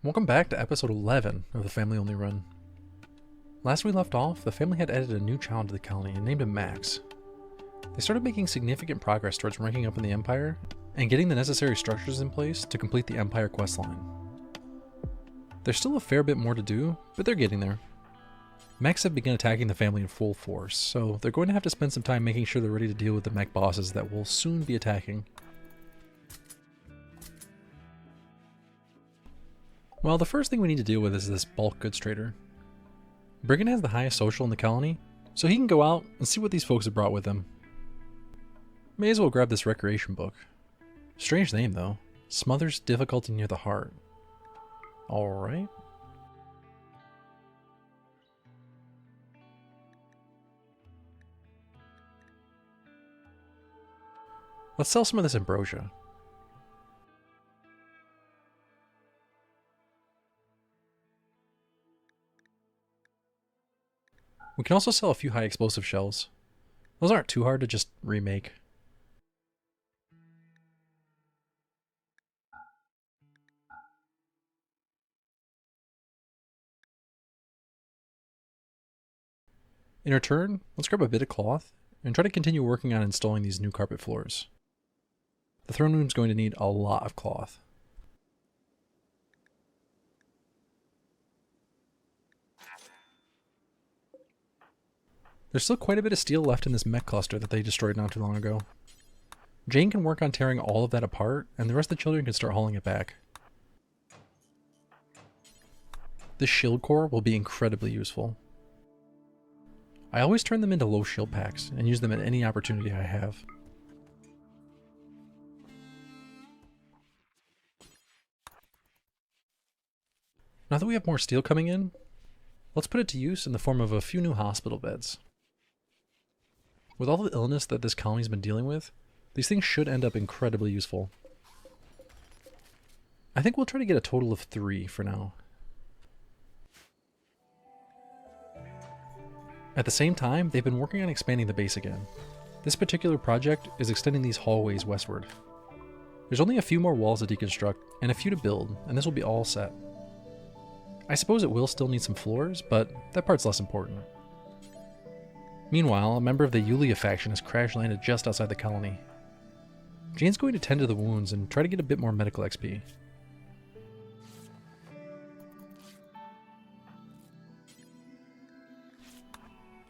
Welcome back to episode 11 of the Family Only Run. Last we left off, the family had added a new child to the colony and named him Max. They started making significant progress towards ranking up in the Empire and getting the necessary structures in place to complete the Empire questline. There's still a fair bit more to do, but they're getting there. Mechs have begun attacking the family in full force, so they're going to have to spend some time making sure they're ready to deal with the mech bosses that will soon be attacking. Well, the first thing we need to deal with is this bulk goods trader. Brigand has the highest social in the colony, so he can go out and see what these folks have brought with them. May as well grab this recreation book. Strange name though. Smothers difficulty near the heart. Alright. Let's sell some of this ambrosia. We can also sell a few high explosive shells. Those aren't too hard to just remake. In return, let's grab a bit of cloth and try to continue working on installing these new carpet floors. The throne room's going to need a lot of cloth. There's still quite a bit of steel left in this mech cluster that they destroyed not too long ago. Jane can work on tearing all of that apart, and the rest of the children can start hauling it back. This shield core will be incredibly useful. I always turn them into low shield packs, and use them at any opportunity I have. Now that we have more steel coming in, let's put it to use in the form of a few new hospital beds. With all the illness that this colony's been dealing with, these things should end up incredibly useful. I think we'll try to get a total of 3 for now. At the same time, they've been working on expanding the base again. This particular project is extending these hallways westward. There's only a few more walls to deconstruct, and a few to build, and this will be all set. I suppose it will still need some floors, but that part's less important. Meanwhile, a member of the Yulia faction has crash-landed just outside the colony. Jane's going to tend to the wounds and try to get a bit more medical XP.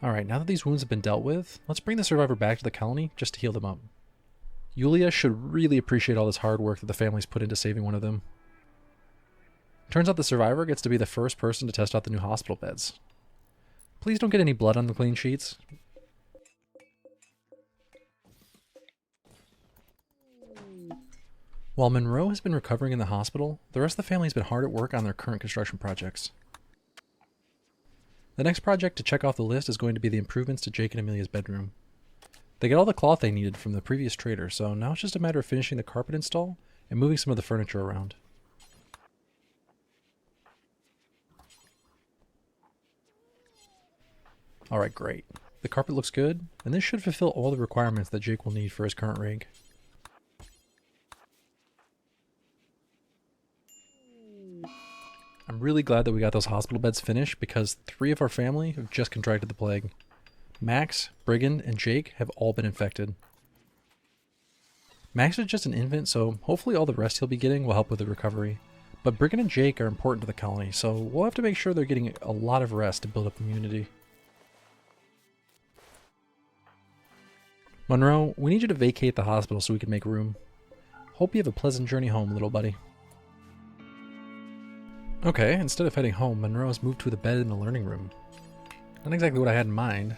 Alright, now that these wounds have been dealt with, let's bring the survivor back to the colony just to heal them up. Yulia should really appreciate all this hard work that the family's put into saving one of them. Turns out the survivor gets to be the first person to test out the new hospital beds. Please don't get any blood on the clean sheets. While Monroe has been recovering in the hospital, the rest of the family has been hard at work on their current construction projects. The next project to check off the list is going to be the improvements to Jake and Amelia's bedroom. They got all the cloth they needed from the previous trader, so now it's just a matter of finishing the carpet install and moving some of the furniture around. Alright, great. The carpet looks good, and this should fulfill all the requirements that Jake will need for his current rig. I'm really glad that we got those hospital beds finished because 3 of our family have just contracted the plague. Max, Brigand, and Jake have all been infected. Max is just an infant, so hopefully all the rest he'll be getting will help with the recovery. But Brigand and Jake are important to the colony, so we'll have to make sure they're getting a lot of rest to build up immunity. Monroe, we need you to vacate the hospital so we can make room. Hope you have a pleasant journey home, little buddy. Okay, instead of heading home, Monroe has moved to the bed in the learning room. Not exactly what I had in mind.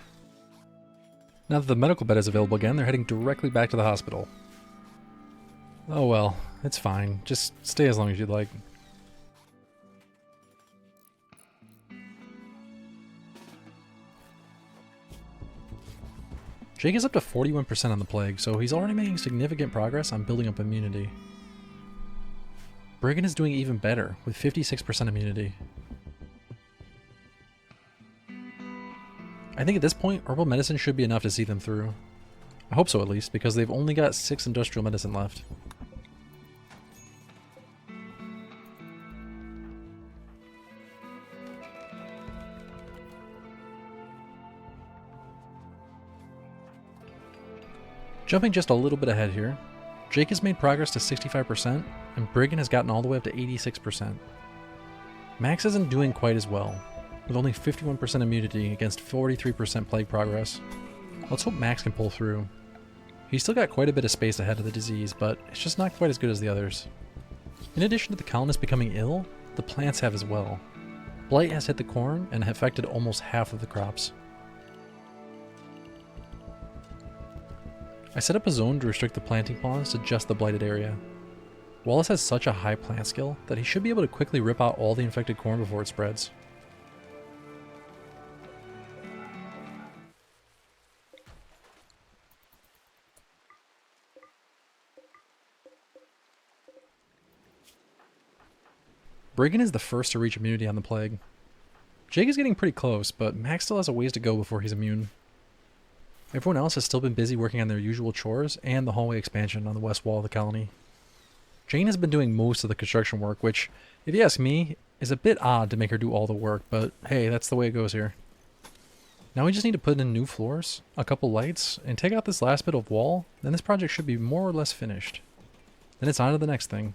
Now that the medical bed is available again, they're heading directly back to the hospital. Oh well, it's fine. Just stay as long as you'd like. Jake is up to 41% on the plague, so he's already making significant progress on building up immunity. Brigand is doing even better, with 56% immunity. I think at this point, herbal medicine should be enough to see them through. I hope so at least, because they've only got 6 industrial medicine left. Jumping just a little bit ahead here, Jake has made progress to 65%, and Brigand has gotten all the way up to 86%. Max isn't doing quite as well, with only 51% immunity against 43% plague progress. Let's hope Max can pull through. He's still got quite a bit of space ahead of the disease, but it's just not quite as good as the others. In addition to the colonists becoming ill, the plants have as well. Blight has hit the corn and affected almost half of the crops. I set up a zone to restrict the planting pawns to just the blighted area. Wallace has such a high plant skill that he should be able to quickly rip out all the infected corn before it spreads. Brigand is the first to reach immunity on the plague. Jake is getting pretty close, but Max still has a ways to go before he's immune. Everyone else has still been busy working on their usual chores and the hallway expansion on the west wall of the colony. Jane has been doing most of the construction work, which, if you ask me, is a bit odd to make her do all the work, but hey, that's the way it goes here. Now we just need to put in new floors, a couple lights, and take out this last bit of wall, then this project should be more or less finished. Then it's on to the next thing.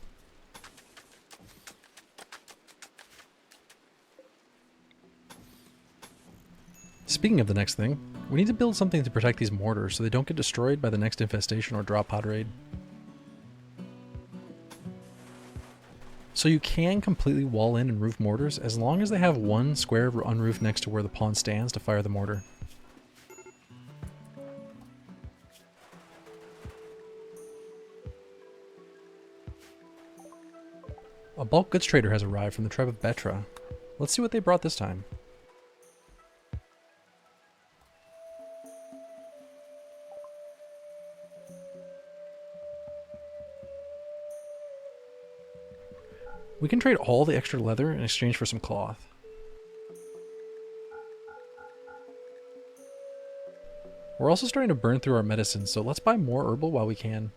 Speaking of the next thing, we need to build something to protect these mortars so they don't get destroyed by the next infestation or drop pod raid. So you can completely wall in and roof mortars as long as they have one square unroofed next to where the pawn stands to fire the mortar. A bulk goods trader has arrived from the tribe of Betra. Let's see what they brought this time. We can trade all the extra leather in exchange for some cloth. We're also starting to burn through our medicine, so let's buy more herbal while we can.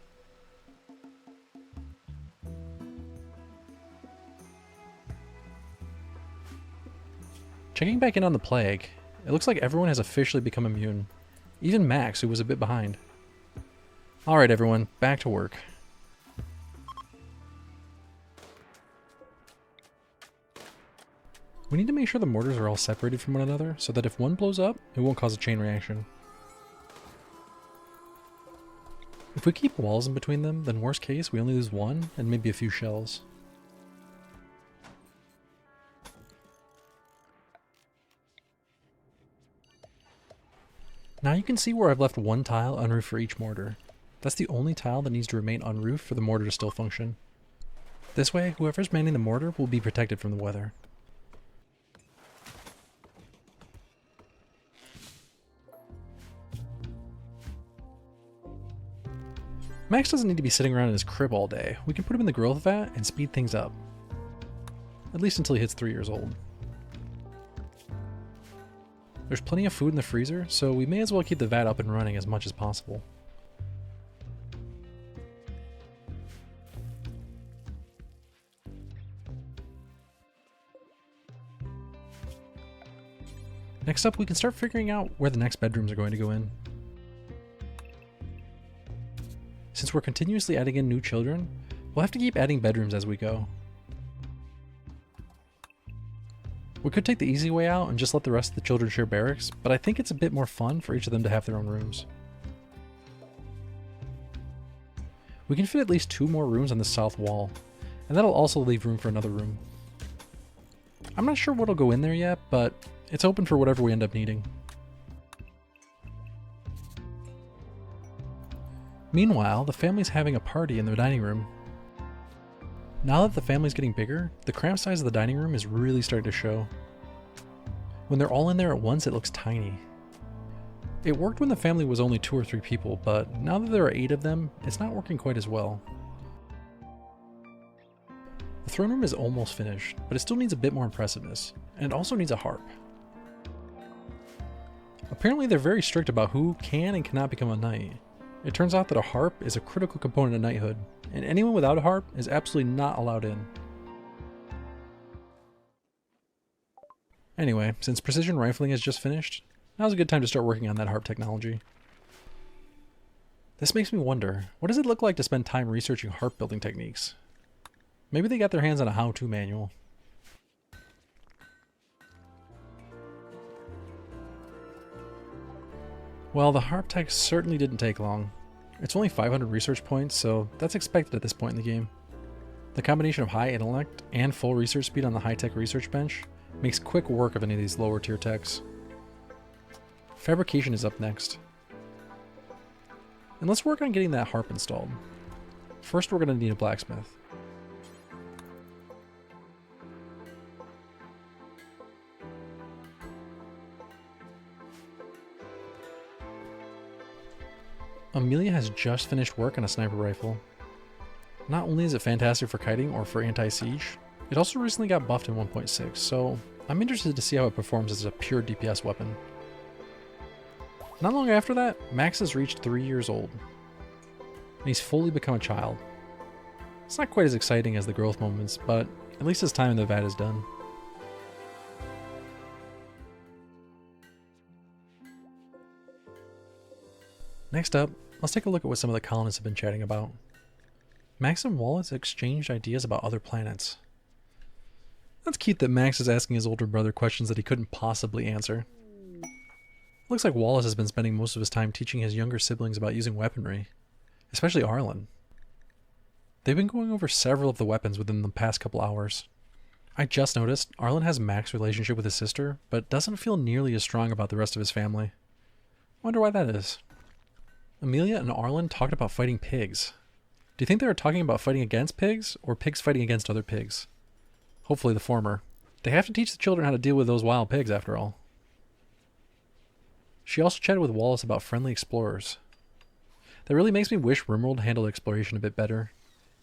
Checking back in on the plague, it looks like everyone has officially become immune. Even Max, who was a bit behind. Alright everyone, back to work. We need to make sure the mortars are all separated from one another so that if one blows up, it won't cause a chain reaction. If we keep walls in between them, then worst case we only lose one and maybe a few shells. Now you can see where I've left one tile unroofed for each mortar. That's the only tile that needs to remain unroofed for the mortar to still function. This way, whoever's manning the mortar will be protected from the weather. Max doesn't need to be sitting around in his crib all day. We can put him in the growth vat and speed things up. At least until he hits 3 years old. There's plenty of food in the freezer, so we may as well keep the vat up and running as much as possible. Next up, we can start figuring out where the next bedrooms are going to go in. Since we're continuously adding in new children, we'll have to keep adding bedrooms as we go. We could take the easy way out and just let the rest of the children share barracks, but I think it's a bit more fun for each of them to have their own rooms. We can fit at least 2 more rooms on the south wall, and that'll also leave room for another room. I'm not sure what'll go in there yet, but it's open for whatever we end up needing. Meanwhile, the family's having a party in the dining room. Now that the family's getting bigger, the cramped size of the dining room is really starting to show. When they're all in there at once, it looks tiny. It worked when the family was only 2 or 3 people, but now that there are 8 of them, it's not working quite as well. The throne room is almost finished, but it still needs a bit more impressiveness, and it also needs a harp. Apparently they're very strict about who can and cannot become a knight. It turns out that a harp is a critical component of knighthood, and anyone without a harp is absolutely not allowed in. Anyway, since precision rifling is just finished, now's a good time to start working on that harp technology. This makes me wonder, what does it look like to spend time researching harp building techniques? Maybe they got their hands on a how-to manual. Well, the harp tech certainly didn't take long. It's only 500 research points, so that's expected at this point in the game. The combination of high intellect and full research speed on the high-tech research bench makes quick work of any of these lower tier techs. Fabrication is up next. And let's work on getting that harp installed. First, we're going to need a blacksmith. Amelia has just finished work on a sniper rifle. Not only is it fantastic for kiting or for anti-siege, it also recently got buffed in 1.6, so I'm interested to see how it performs as a pure DPS weapon. Not long after that, Max has reached 3 years old, and he's fully become a child. It's not quite as exciting as the growth moments, but at least his time in the vat is done. Next up, let's take a look at what some of the colonists have been chatting about. Max and Wallace exchanged ideas about other planets. That's cute that Max is asking his older brother questions that he couldn't possibly answer. Looks like Wallace has been spending most of his time teaching his younger siblings about using weaponry, especially Arlen. They've been going over several of the weapons within the past couple hours. I just noticed Arlen has Max's relationship with his sister, but doesn't feel nearly as strong about the rest of his family. Wonder why that is. Amelia and Arlen talked about fighting pigs. Do you think they were talking about fighting against pigs, or pigs fighting against other pigs? Hopefully the former. They have to teach the children how to deal with those wild pigs after all. She also chatted with Wallace about friendly explorers. That really makes me wish RimWorld handled exploration a bit better.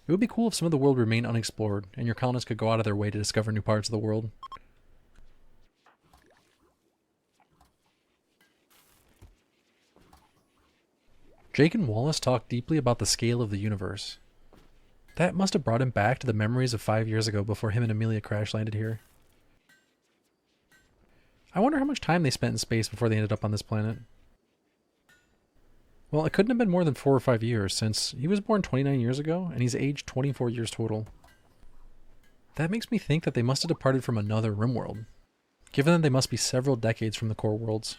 It would be cool if some of the world remained unexplored, and your colonists could go out of their way to discover new parts of the world. Jake and Wallace talked deeply about the scale of the universe. That must have brought him back to the memories of 5 years ago before him and Amelia crash landed here. I wonder how much time they spent in space before they ended up on this planet. Well, it couldn't have been more than 4 or 5 years, since he was born 29 years ago, and he's aged 24 years total. That makes me think that they must have departed from another RimWorld, given that they must be several decades from the core worlds.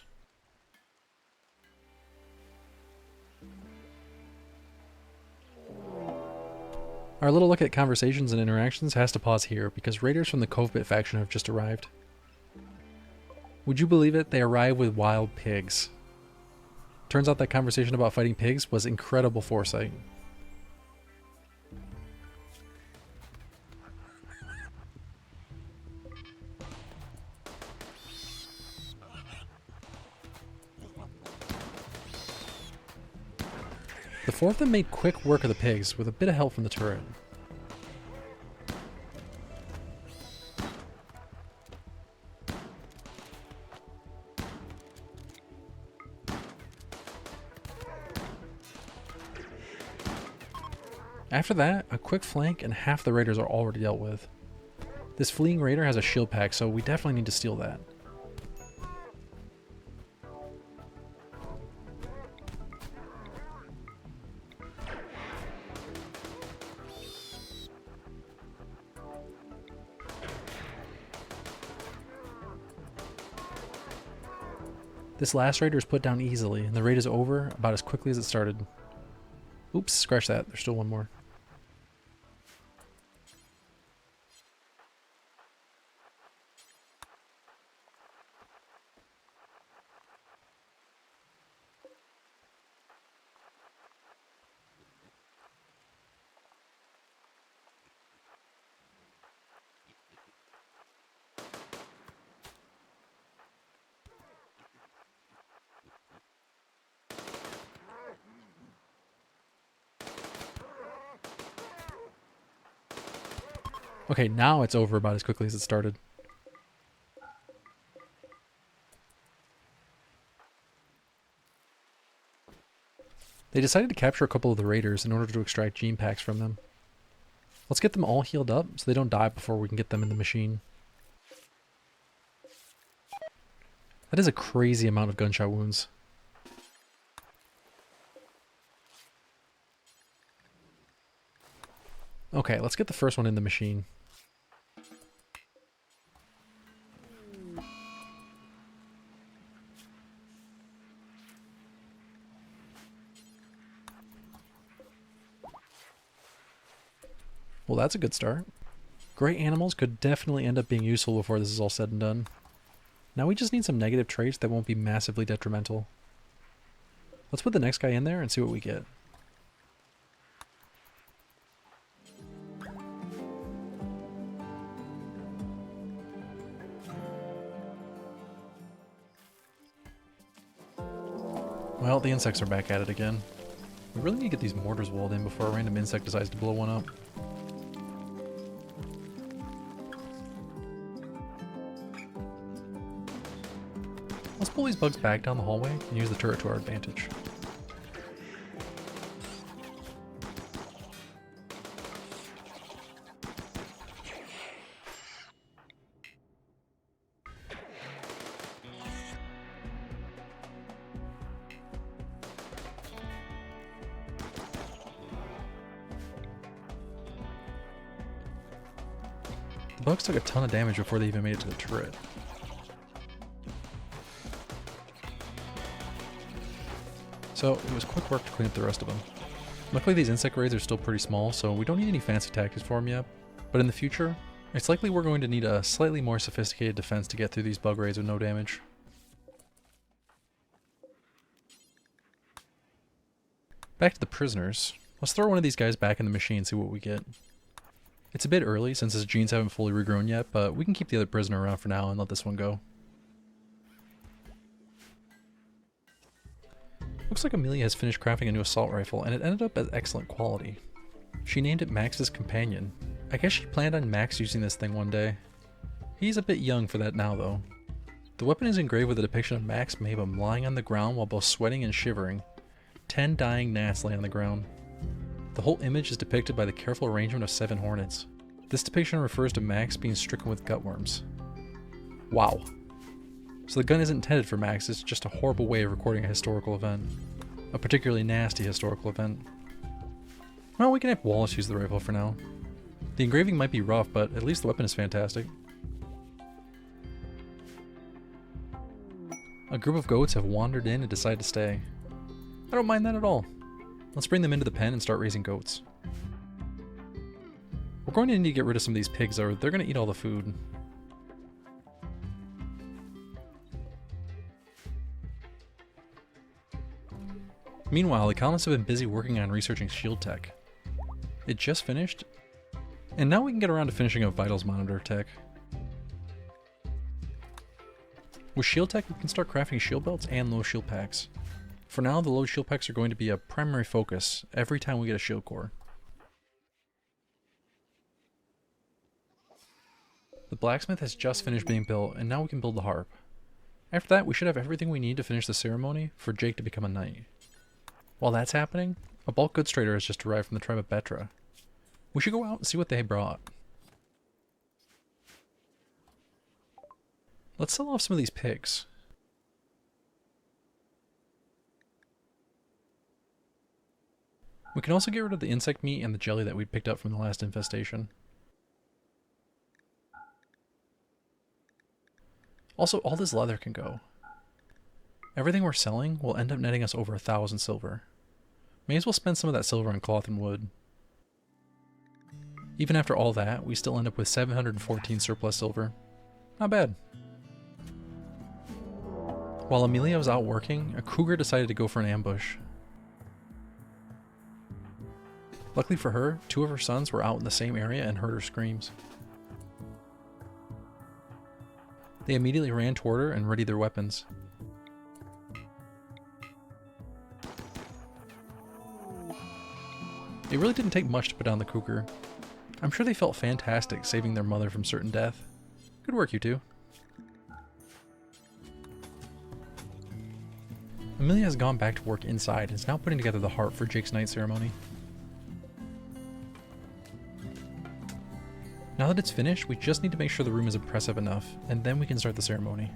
Our little look at conversations and interactions has to pause here, because raiders from the Covebit faction have just arrived. Would you believe it? They arrived with wild pigs. Turns out that conversation about fighting pigs was incredible foresight. The four of them made quick work of the pigs with a bit of help from the turret. After that, a quick flank and half the raiders are already dealt with. This fleeing raider has a shield pack, so we definitely need to steal that. This last raider is put down easily, and the raid is over about as quickly as it started. Oops, scratch that, there's still one more. Okay, now it's over about as quickly as it started. They decided to capture a couple of the raiders in order to extract gene packs from them. Let's get them all healed up so they don't die before we can get them in the machine. That is a crazy amount of gunshot wounds. Okay, let's get the first one in the machine. Well, that's a good start. Gray animals could definitely end up being useful before this is all said and done. Now we just need some negative traits that won't be massively detrimental. Let's put the next guy in there and see what we get. Well, the insects are back at it again. We really need to get these mortars walled in before a random insect decides to blow one up. Let's pull these bugs back down the hallway and use the turret to our advantage. The bugs took a ton of damage before they even made it to the turret. So it was quick work to clean up the rest of them. Luckily these insect raids are still pretty small, so we don't need any fancy tactics for them yet. But in the future, it's likely we're going to need a slightly more sophisticated defense to get through these bug raids with no damage. Back to the prisoners. Let's throw one of these guys back in the machine and see what we get. It's a bit early since his genes haven't fully regrown yet, but we can keep the other prisoner around for now and let this one go. Looks like Amelia has finished crafting a new assault rifle, and it ended up as excellent quality. She named it Max's Companion. I guess she planned on Max using this thing one day. He's a bit young for that now though. The weapon is engraved with a depiction of Max Mabum lying on the ground while both sweating and shivering. 10 dying gnats lay on the ground. The whole image is depicted by the careful arrangement of 7 hornets. This depiction refers to Max being stricken with gutworms. Wow. So the gun isn't intended for Max, it's just a horrible way of recording a historical event. A particularly nasty historical event. Well, we can have Wallace use the rifle for now. The engraving might be rough, but at least the weapon is fantastic. A group of goats have wandered in and decided to stay. I don't mind that at all. Let's bring them into the pen and start raising goats. We're going to need to get rid of some of these pigs or they're going to eat all the food. Meanwhile, the colonists have been busy working on researching shield tech. It just finished, and now we can get around to finishing a vitals monitor tech. With shield tech, we can start crafting shield belts and low shield packs. For now, the low shield packs are going to be a primary focus every time we get a shield core. The blacksmith has just finished being built, and now we can build the harp. After that, we should have everything we need to finish the ceremony for Jake to become a knight. While that's happening, a bulk goods trader has just arrived from the tribe of Betra. We should go out and see what they brought. Let's sell off some of these pigs. We can also get rid of the insect meat and the jelly that we picked up from the last infestation. Also, all this leather can go. Everything we're selling will end up netting us over 1,000 silver. May as well spend some of that silver on cloth and wood. Even after all that, we still end up with 714 surplus silver. Not bad. While Amelia was out working, a cougar decided to go for an ambush. Luckily for her, 2 of her sons were out in the same area and heard her screams. They immediately ran toward her and readied their weapons. It really didn't take much to put down the cougar. I'm sure they felt fantastic saving their mother from certain death. Good work, you two. Amelia has gone back to work inside and is now putting together the harp for Jake's night ceremony. Now that it's finished, we just need to make sure the room is impressive enough, and then we can start the ceremony.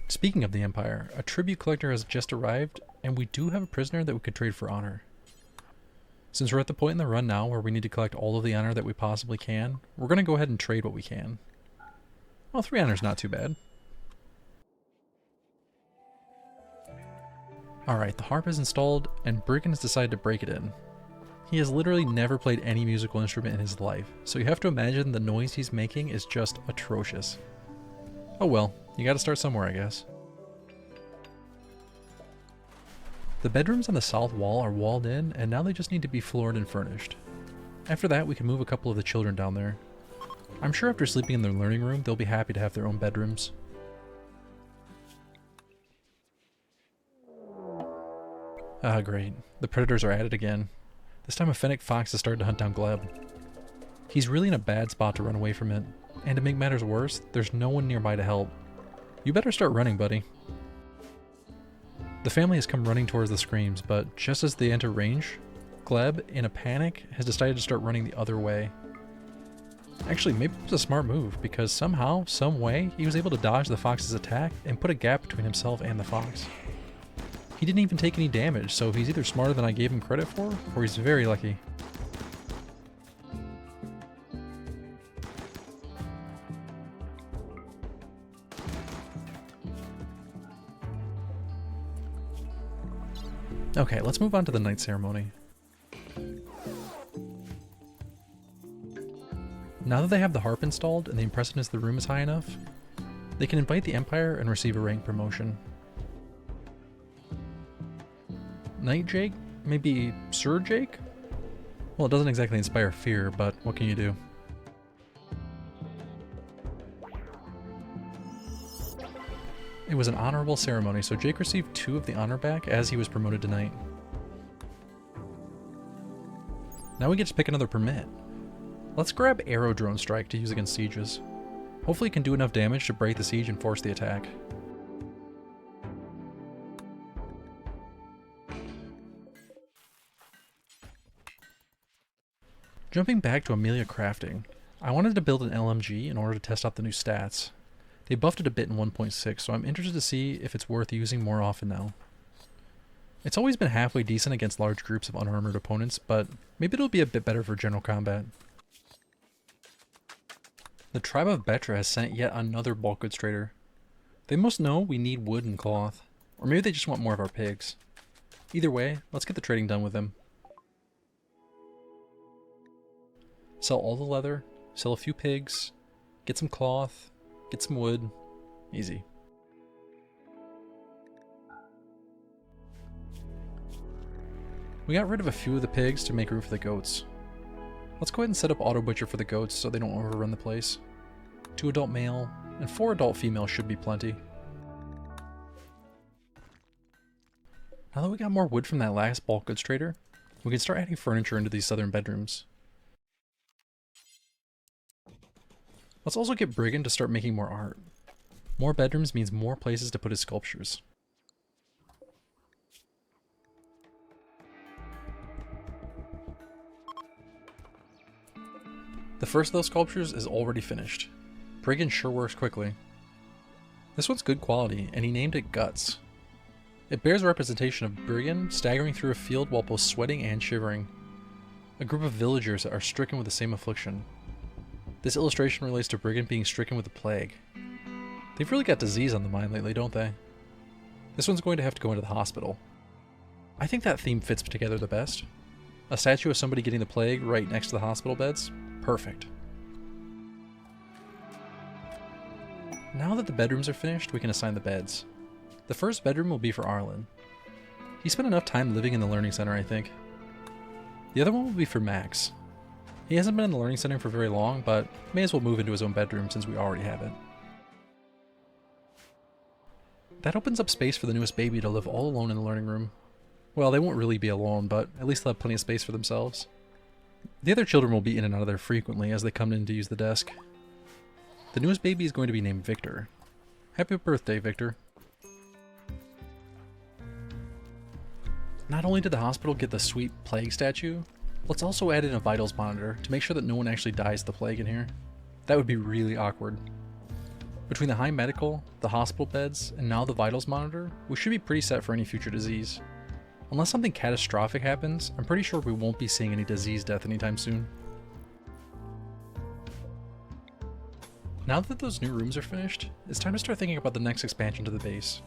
Speaking of the Empire, a tribute collector has just arrived, and we do have a prisoner that we could trade for honor. Since we're at the point in the run now where we need to collect all of the honor that we possibly can, we're going to go ahead and trade what we can. Well, 3 honor's not too bad. Alright, the harp is installed, and Brigand has decided to break it in. He has literally never played any musical instrument in his life, so you have to imagine the noise he's making is just atrocious. Oh well, you gotta start somewhere, I guess. The bedrooms on the south wall are walled in, and now they just need to be floored and furnished. After that, we can move a couple of the children down there. I'm sure after sleeping in their learning room, they'll be happy to have their own bedrooms. Ah, great. The predators are at it again. This time a fennec fox has started to hunt down Gleb. He's really in a bad spot to run away from it, and to make matters worse, there's no one nearby to help. You better start running, buddy. The family has come running towards the screams, but just as they enter range, Gleb, in a panic, has decided to start running the other way. Actually, maybe it was a smart move, because somehow, some way, he was able to dodge the fox's attack and put a gap between himself and the fox. He didn't even take any damage, so he's either smarter than I gave him credit for, or he's very lucky. Okay, let's move on to the night ceremony. Now that they have the harp installed and the impressiveness of the room is high enough, they can invite the Empire and receive a rank promotion. Knight Jake? Maybe Sir Jake? Well, it doesn't exactly inspire fear, but what can you do? It was an honorable ceremony, so Jake received 2 of the honor back as he was promoted to knight. Now we get to pick another permit. Let's grab Arrow Drone Strike to use against sieges. Hopefully it can do enough damage to break the siege and force the attack. Jumping back to Amelia Crafting, I wanted to build an LMG in order to test out the new stats. They buffed it a bit in 1.6, so I'm interested to see if it's worth using more often now. It's always been halfway decent against large groups of unarmored opponents, but maybe it'll be a bit better for general combat. The tribe of Betra has sent yet another bulk goods trader. They must know we need wood and cloth, or maybe they just want more of our pigs. Either way, let's get the trading done with them. Sell all the leather, sell a few pigs, get some cloth, get some wood. Easy. We got rid of a few of the pigs to make room for the goats. Let's go ahead and set up auto butcher for the goats so they don't overrun the place. 2 adult male and 4 adult female should be plenty. Now that we got more wood from that last bulk goods trader, we can start adding furniture into these southern bedrooms. Let's also get Brigand to start making more art. More bedrooms means more places to put his sculptures. The first of those sculptures is already finished. Brigand sure works quickly. This one's good quality, and he named it Guts. It bears a representation of Brigand staggering through a field while both sweating and shivering. A group of villagers are stricken with the same affliction. This illustration relates to Brigand being stricken with the plague. They've really got disease on the mind lately, don't they? This one's going to have to go into the hospital. I think that theme fits together the best. A statue of somebody getting the plague right next to the hospital beds? Perfect. Now that the bedrooms are finished, we can assign the beds. The first bedroom will be for Arlen. He spent enough time living in the learning center, I think. The other one will be for Max. He hasn't been in the learning center for very long, but may as well move into his own bedroom since we already have it. That opens up space for the newest baby to live all alone in the learning room. Well, they won't really be alone, but at least they'll have plenty of space for themselves. The other children will be in and out of there frequently as they come in to use the desk. The newest baby is going to be named Victor. Happy birthday, Victor. Not only did the hospital get the sweet plague statue, let's also add in a vitals monitor to make sure that no one actually dies of the plague in here. That would be really awkward. Between the high medical, the hospital beds, and now the vitals monitor, we should be pretty set for any future disease. Unless something catastrophic happens, I'm pretty sure we won't be seeing any disease death anytime soon. Now that those new rooms are finished, it's time to start thinking about the next expansion to the base.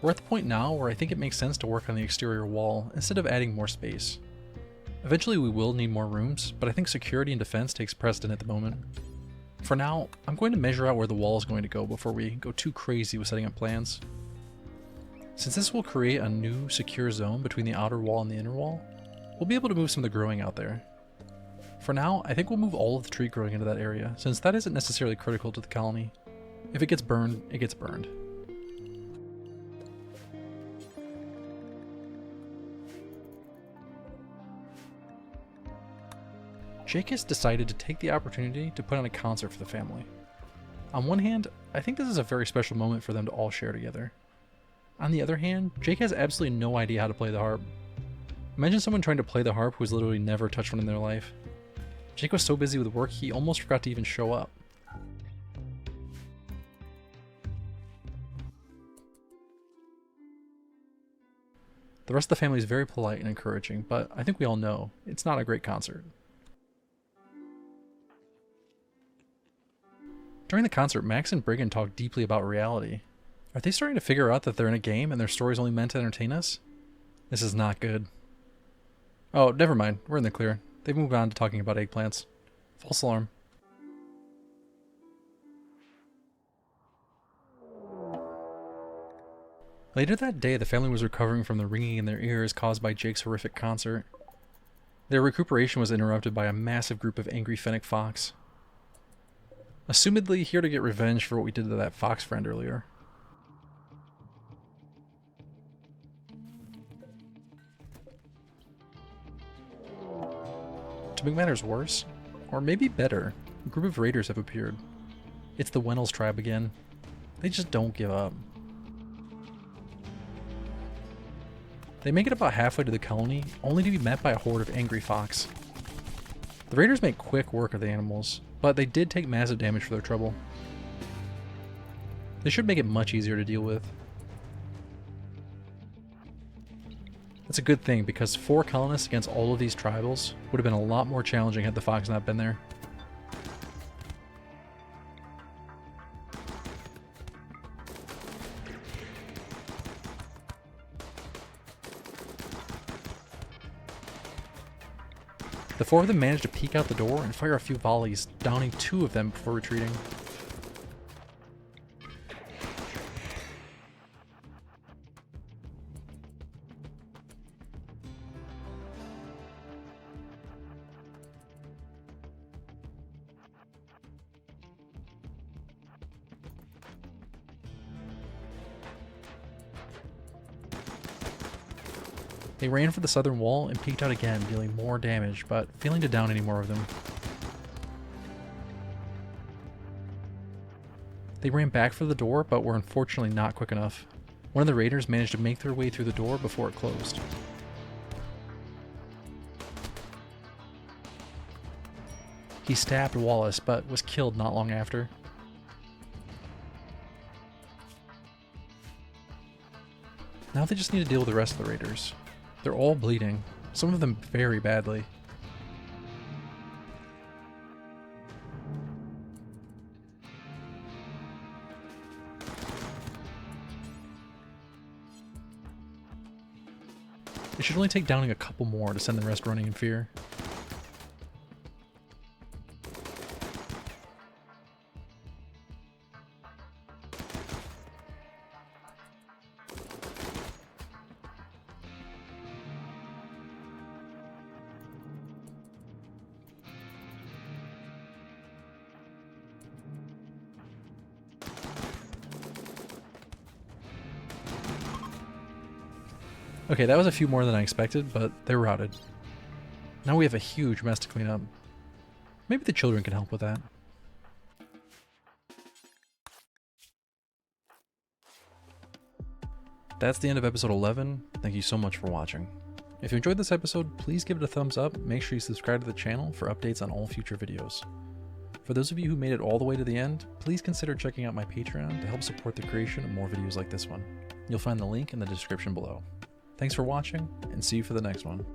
We're at the point now where I think it makes sense to work on the exterior wall instead of adding more space. Eventually we will need more rooms, but I think security and defense takes precedent at the moment. For now, I'm going to measure out where the wall is going to go before we go too crazy with setting up plans. Since this will create a new secure zone between the outer wall and the inner wall, we'll be able to move some of the growing out there. For now, I think we'll move all of the tree growing into that area, since that isn't necessarily critical to the colony. If it gets burned, it gets burned. Jake has decided to take the opportunity to put on a concert for the family. On one hand, I think this is a very special moment for them to all share together. On the other hand, Jake has absolutely no idea how to play the harp. Imagine someone trying to play the harp who's literally never touched one in their life. Jake was so busy with work, he almost forgot to even show up. The rest of the family is very polite and encouraging, but I think we all know it's not a great concert. During the concert, Max and Brigand talk deeply about reality. Are they starting to figure out that they're in a game and their story's only meant to entertain us? This is not good. Oh, never mind. We're in the clear. They've moved on to talking about eggplants. False alarm. Later that day, the family was recovering from the ringing in their ears caused by Jake's horrific concert. Their recuperation was interrupted by a massive group of angry fennec fox. Assumedly here to get revenge for what we did to that fox friend earlier. To make matters worse, or maybe better, a group of raiders have appeared. It's the Wennels tribe again. They just don't give up. They make it about halfway to the colony, only to be met by a horde of angry fox. The raiders make quick work of the animals, but they did take massive damage for their trouble. They should make it much easier to deal with. That's a good thing, because 4 colonists against all of these tribals would have been a lot more challenging had the fox not been there. The 4 of them managed to peek out the door and fire a few volleys, downing 2 of them before retreating. They ran for the southern wall and peeked out again, dealing more damage, but failing to down any more of them. They ran back for the door, but were unfortunately not quick enough. One of the raiders managed to make their way through the door before it closed. He stabbed Wallace, but was killed not long after. Now they just need to deal with the rest of the raiders. They're all bleeding, some of them very badly. It should only take downing a couple more to send the rest running in fear. Okay, that was a few more than I expected, but they're routed. Now we have a huge mess to clean up. Maybe the children can help with that. That's the end of episode 11. Thank you so much for watching. If you enjoyed this episode, please give it a thumbs up. Make sure you subscribe to the channel for updates on all future videos. For those of you who made it all the way to the end, please consider checking out my Patreon to help support the creation of more videos like this one. You'll find the link in the description below. Thanks for watching, and see you for the next one.